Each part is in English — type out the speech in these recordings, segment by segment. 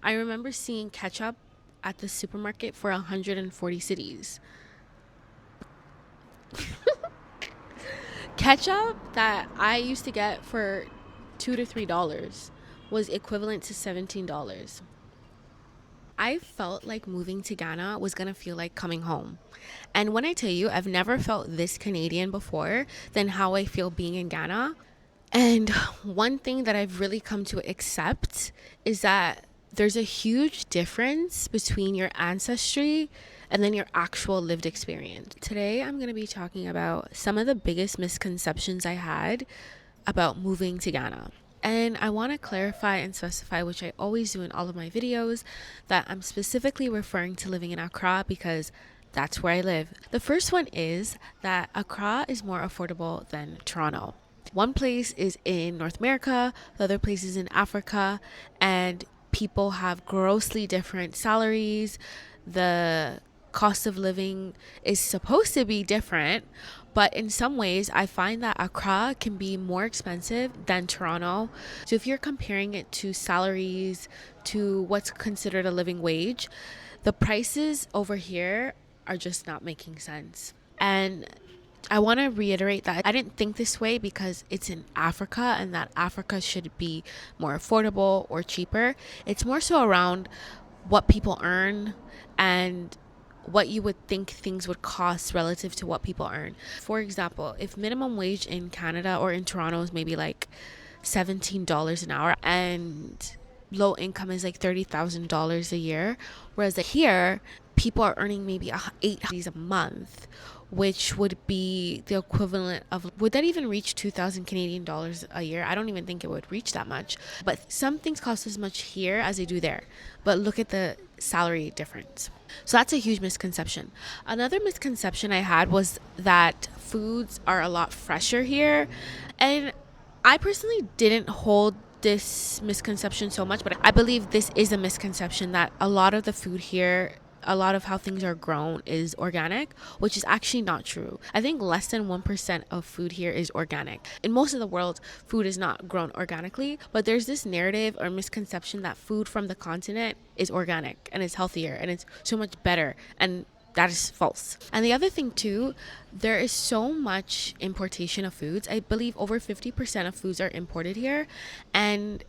I remember seeing ketchup at the supermarket for 140 cities. Ketchup that I used to get for $2 to $3 was equivalent to $17. I felt like moving to Ghana was gonna feel like coming home. And when I tell you, I've never felt this Canadian before than how I feel being in Ghana. And one thing that I've really come to accept is that there's a huge difference between your ancestry and then your actual lived experience. Today, I'm going to be talking about some of the biggest misconceptions I had about moving to Ghana. And I want to clarify and specify, which I always do in all of my videos, that I'm specifically referring to living in Accra because that's where I live. The first one is that Accra is more affordable than Toronto. One place is in North America, the other place is in Africa, and people have grossly different salaries. The cost of living is supposed to be different, but in some ways, I find that Accra can be more expensive than Toronto. So if you're comparing it to salaries, to what's considered a living wage, the prices over here are just not making sense. And I want to reiterate that I didn't think this way because it's in Africa and that Africa should be more affordable or cheaper. It's more so around what people earn and what you would think things would cost relative to what people earn. For example, if minimum wage in Canada or in Toronto is maybe like $17 an hour and low income is like $30,000 a year, whereas here people are earning maybe $8 a month, which would be the equivalent of, would that even reach 2,000 Canadian dollars a year? I don't even think it would reach that much. But some things cost as much here as they do there. But look at the salary difference. So that's a huge misconception. Another misconception I had was that foods are a lot fresher here. And I personally didn't hold this misconception so much, but I believe this is a misconception that a lot of the food here, a lot of how things are grown is organic, which is actually not true. I think less than 1% of food here is organic. In most of the world, food is not grown organically, but there's this narrative or misconception that food from the continent is organic and it's healthier and it's so much better, and that is false. And the other thing too, there is so much importation of foods. I believe over 50% of foods are imported here, and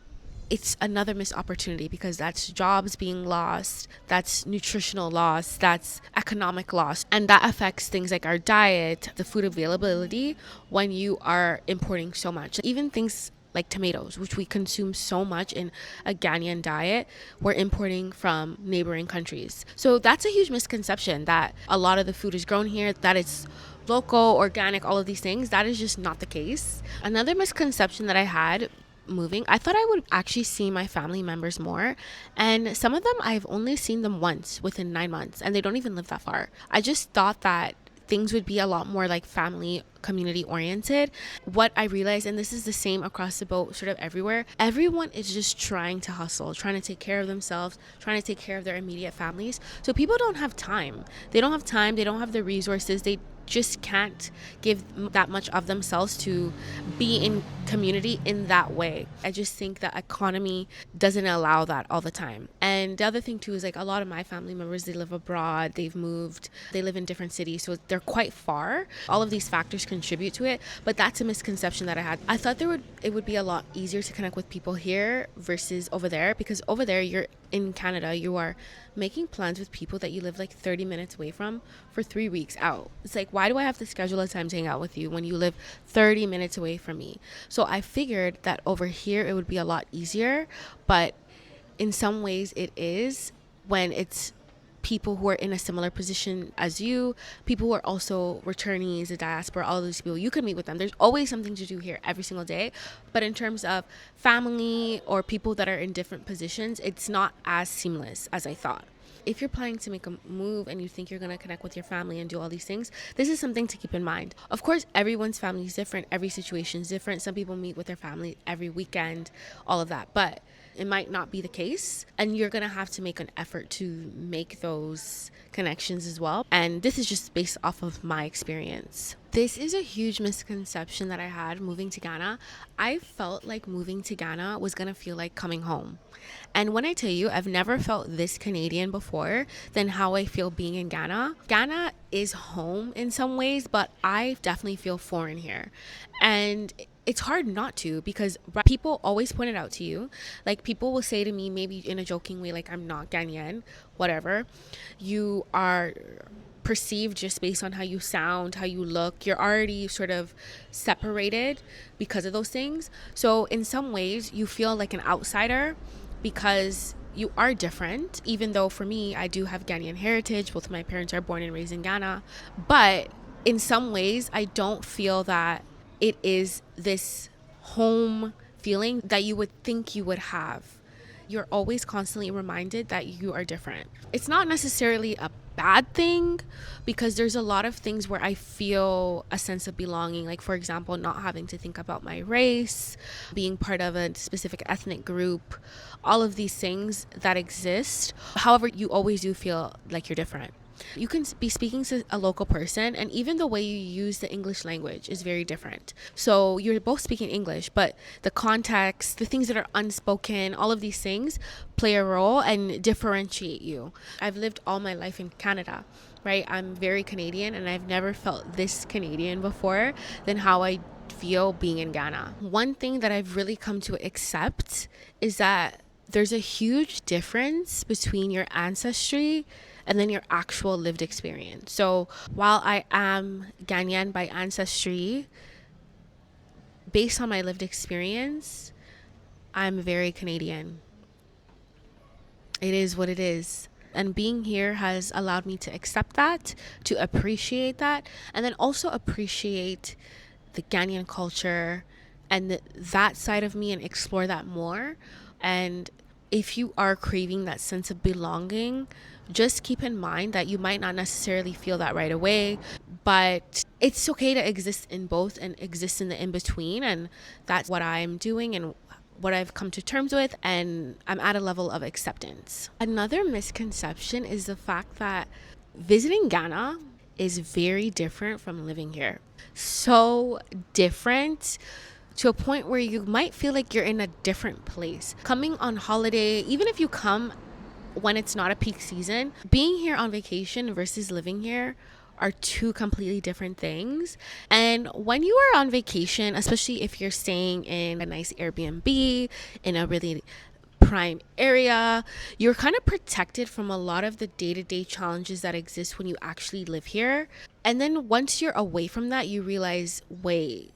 it's another missed opportunity because that's jobs being lost, that's nutritional loss, that's economic loss, and that affects things like our diet, the food availability when you are importing so much. Even things like tomatoes, which we consume so much in a Ghanaian diet, we're importing from neighboring countries. So that's a huge misconception that a lot of the food is grown here, that it's local, organic, all of these things. That is just not the case. Another misconception that I had moving, I thought I would actually see my family members more, and some of them I've only seen them once within 9 months, and they don't even live that far. I just thought that things would be a lot more like family community oriented. What I realized, and this is the same across the boat sort of everywhere, everyone is just trying to hustle, trying to take care of themselves, trying to take care of their immediate families. So people don't have time, they don't have the resources, they just can't give that much of themselves to be in community in that way. I just think the economy doesn't allow that all the time. And the other thing too is like a lot of my family members, they live abroad, they've moved, they live in different cities, so they're quite far. All of these factors contribute to it, but that's a misconception that I had. I thought it would be a lot easier to connect with people here versus over there, because over there you're in Canada, you are making plans with people that you live like 30 minutes away from for 3 weeks out. It's like, why do I have to schedule a time to hang out with you when you live 30 minutes away from me? So I figured that over here it would be a lot easier, but in some ways it is when it's people who are in a similar position as you, people who are also returnees, the diaspora, all of these people, you can meet with them. There's always something to do here every single day. But in terms of family or people that are in different positions, it's not as seamless as I thought. If you're planning to make a move and you think you're going to connect with your family and do all these things, this is something to keep in mind. Of course, everyone's family is different. Every situation is different. Some people meet with their family every weekend, all of that. But it might not be the case. And you're going to have to make an effort to make those connections as well. And this is just based off of my experience. This is a huge misconception that I had moving to Ghana. I felt like moving to Ghana was going to feel like coming home. And when I tell you, I've never felt this Canadian before than how I feel being in Ghana. Ghana is home in some ways, but I definitely feel foreign here. And it's hard not to, because people always point it out to you. Like, people will say to me, maybe in a joking way, like, I'm not Ghanaian, whatever. You are perceived just based on how you sound, how you look. You're already sort of separated because of those things. So in some ways, you feel like an outsider because you are different. Even though for me, I do have Ghanaian heritage. Both of my parents are born and raised in Ghana. But in some ways, I don't feel that it is this home feeling that you would think you would have. You're always constantly reminded that you are different. It's not necessarily a bad thing, because there's a lot of things where I feel a sense of belonging. Like, for example, not having to think about my race, being part of a specific ethnic group, all of these things that exist. However, you always do feel like you're different. You can be speaking to a local person, and even the way you use the English language is very different. So you're both speaking English, but the context, the things that are unspoken, all of these things play a role and differentiate you. I've lived all my life in Canada, right? I'm very Canadian, and I've never felt this Canadian before than how I feel being in Ghana. One thing that I've really come to accept is that there's a huge difference between your ancestry and then your actual lived experience. So while I am Ghanaian by ancestry, based on my lived experience, I'm very Canadian. It is what it is. And being here has allowed me to accept that, to appreciate that, and then also appreciate the Ghanaian culture and that side of me, and explore that more. And if you are craving that sense of belonging, just keep in mind that you might not necessarily feel that right away, but it's okay to exist in both and exist in the in-between. And that's what I'm doing and what I've come to terms with, and I'm at a level of acceptance. Another misconception is the fact that visiting Ghana is very different from living here. So different, to a point where you might feel like you're in a different place. Coming on holiday, even if you come when it's not a peak season, being here on vacation versus living here are two completely different things. And when you are on vacation, especially if you're staying in a nice Airbnb in a really prime area, you're kind of protected from a lot of the day-to-day challenges that exist when you actually live here. And then once you're away from that, you realize, wait,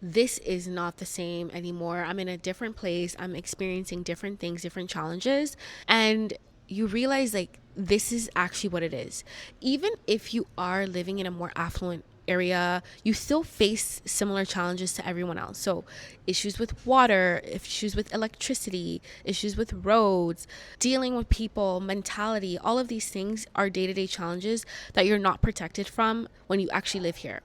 this is not the same anymore. I'm in a different place. I'm experiencing different things, different challenges. And you realize, like, this is actually what it is. Even if you are living in a more affluent area, you still face similar challenges to everyone else. So issues with water, issues with electricity, issues with roads, dealing with people, mentality, all of these things are day-to-day challenges that you're not protected from when you actually live here.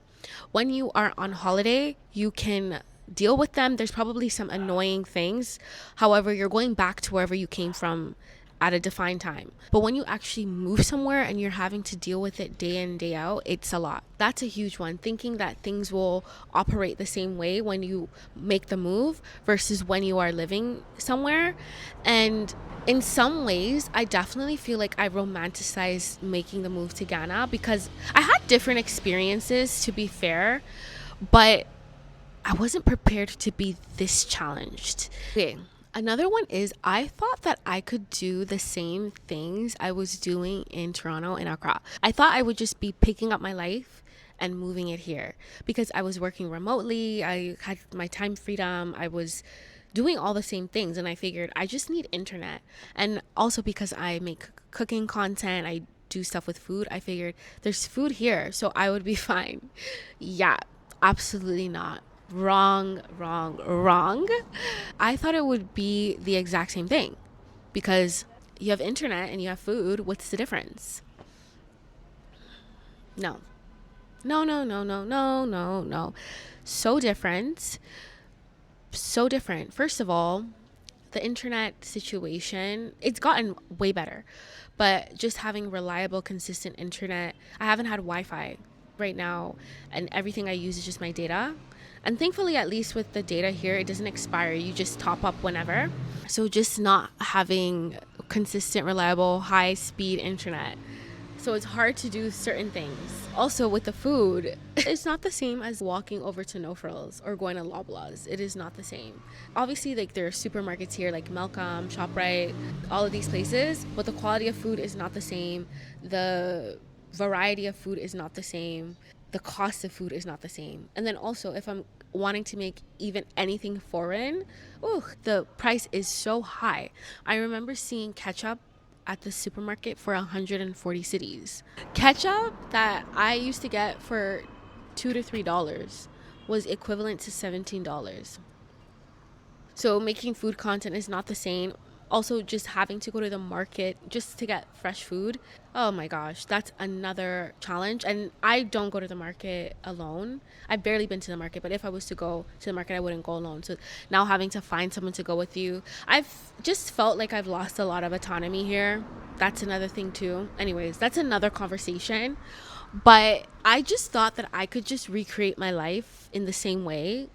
When you are on holiday, you can deal with them. There's probably some annoying things. However, you're going back to wherever you came from at a defined time. But when you actually move somewhere and you're having to deal with it day in, day out, it's a lot. That's a huge one. Thinking that things will operate the same way when you make the move versus when you are living somewhere. And in some ways, I definitely feel like I romanticized making the move to Ghana, because I had different experiences, to be fair, but I wasn't prepared to be this challenged. Okay. Another one is, I thought that I could do the same things I was doing in Toronto and Accra. I thought I would just be picking up my life and moving it here, because I was working remotely. I had my time freedom. I was doing all the same things, and I figured I just need internet. And also because I make cooking content, I do stuff with food, I figured there's food here, so I would be fine. Yeah, absolutely not. Wrong. I thought it would be the exact same thing, because you have internet and you have food. What's the difference? No. So different. First of all, The internet situation, it's gotten way better, but just having reliable, consistent internet. I haven't had Wi-Fi right now, and everything I use is just my data. And thankfully, at least with the data here, it doesn't expire. You just top up whenever. So just not having consistent, reliable, high speed internet, so it's hard to do certain things. Also with the food, it's not the same as walking over to No Frills or going to Loblaws. It is not the same. Obviously, like, there are supermarkets here like Malcolm, ShopRite, all of these places, but the quality of food is not the same. The variety of food is not the same. The cost of food is not the same. And then also, if I'm wanting to make even anything foreign, the price is so high. I remember seeing ketchup at the supermarket for 140 cities. Ketchup that I used to get for $2 to $3 was equivalent to $17. So making food content is not the same. Also, just having to go to the market just to get fresh food. Oh my gosh, that's another challenge. And I don't go to the market alone. I've barely been to the market, but if I was to go to the market, I wouldn't go alone. So now having to find someone to go with you, I've just felt like I've lost a lot of autonomy here. That's another thing too. Anyways, that's another conversation. But I just thought that I could just recreate my life in the same way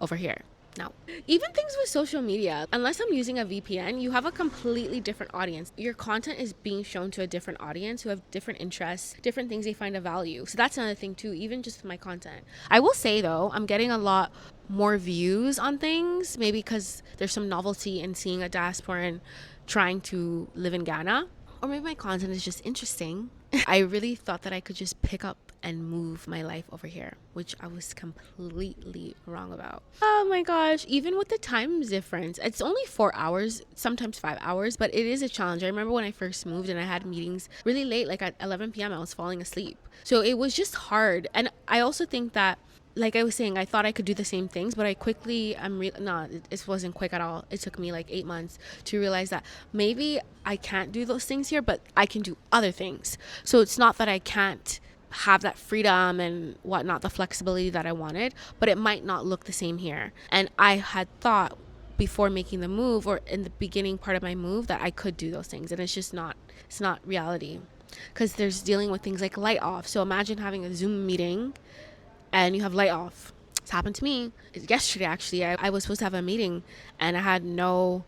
over here. No. Even things with social media, unless I'm using a VPN, you have a completely different audience. Your content is being shown to a different audience who have different interests, different things they find of value. So that's another thing too, even just with my content. I will say though, I'm getting a lot more views on things, maybe because there's some novelty in seeing a diasporan trying to live in Ghana. Or maybe my content is just interesting. I really thought that I could just pick up and move my life over here, which I was completely wrong about. Oh my gosh, even with the time difference, it's only 4 hours, sometimes 5 hours, but it is a challenge. I remember when I first moved and I had meetings really late, like at 11 p.m. I was falling asleep. So it was just hard. And I also think that, like I was saying, I thought I could do the same things, but I quickly, it wasn't quick at all. It took me like 8 months to realize that maybe I can't do those things here, but I can do other things. So it's not that I can't have that freedom and whatnot, the flexibility that I wanted, but it might not look the same here. And I had thought before making the move, or in the beginning part of my move, that I could do those things, and it's not reality, because there's dealing with things like light off. So imagine having a Zoom meeting and you have light off. It's happened to me yesterday. Actually, I was supposed to have a meeting and I had no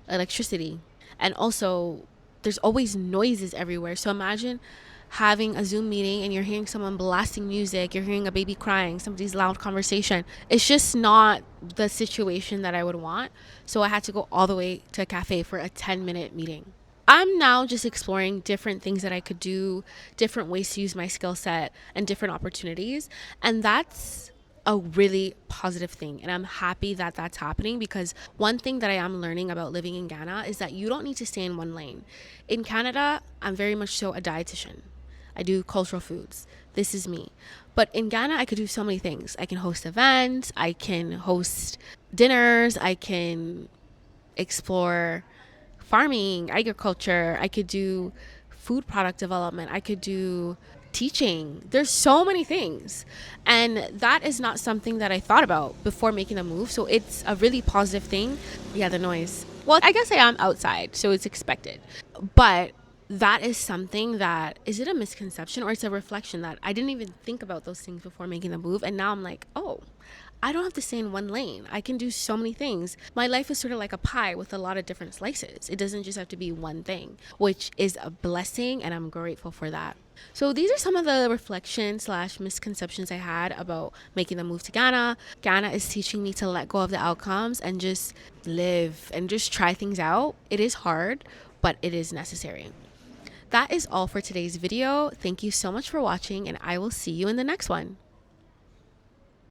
electricity. And also there's always noises everywhere. So imagine having a Zoom meeting and you're hearing someone blasting music, you're hearing a baby crying, somebody's loud conversation. It's just not the situation that I would want. So I had to go all the way to a cafe for a 10-minute meeting. I'm now just exploring different things that I could do, different ways to use my skill set, and different opportunities. And that's a really positive thing. And I'm happy that that's happening, because one thing that I am learning about living in Ghana is that you don't need to stay in one lane. In Canada, I'm very much so a dietitian. I do cultural foods. This is me. But in Ghana, I could do so many things. I can host events. I can host dinners. I can explore farming, agriculture. I could do food product development. I could do teaching. There's so many things. And that is not something that I thought about before making a move. So it's a really positive thing. Yeah, the noise. Well, I guess I am outside, so it's expected. But that is something that, is it a misconception or it's a reflection that I didn't even think about those things before making the move. And now I'm like, oh, I don't have to stay in one lane. I can do so many things. My life is sort of like a pie with a lot of different slices. It doesn't just have to be one thing, which is a blessing, and I'm grateful for that. So these are some of the reflections / misconceptions I had about making the move to Ghana. Ghana is teaching me to let go of the outcomes and just live and just try things out. It is hard, but it is necessary. That is all for today's video. Thank you so much for watching, and I will see you in the next one.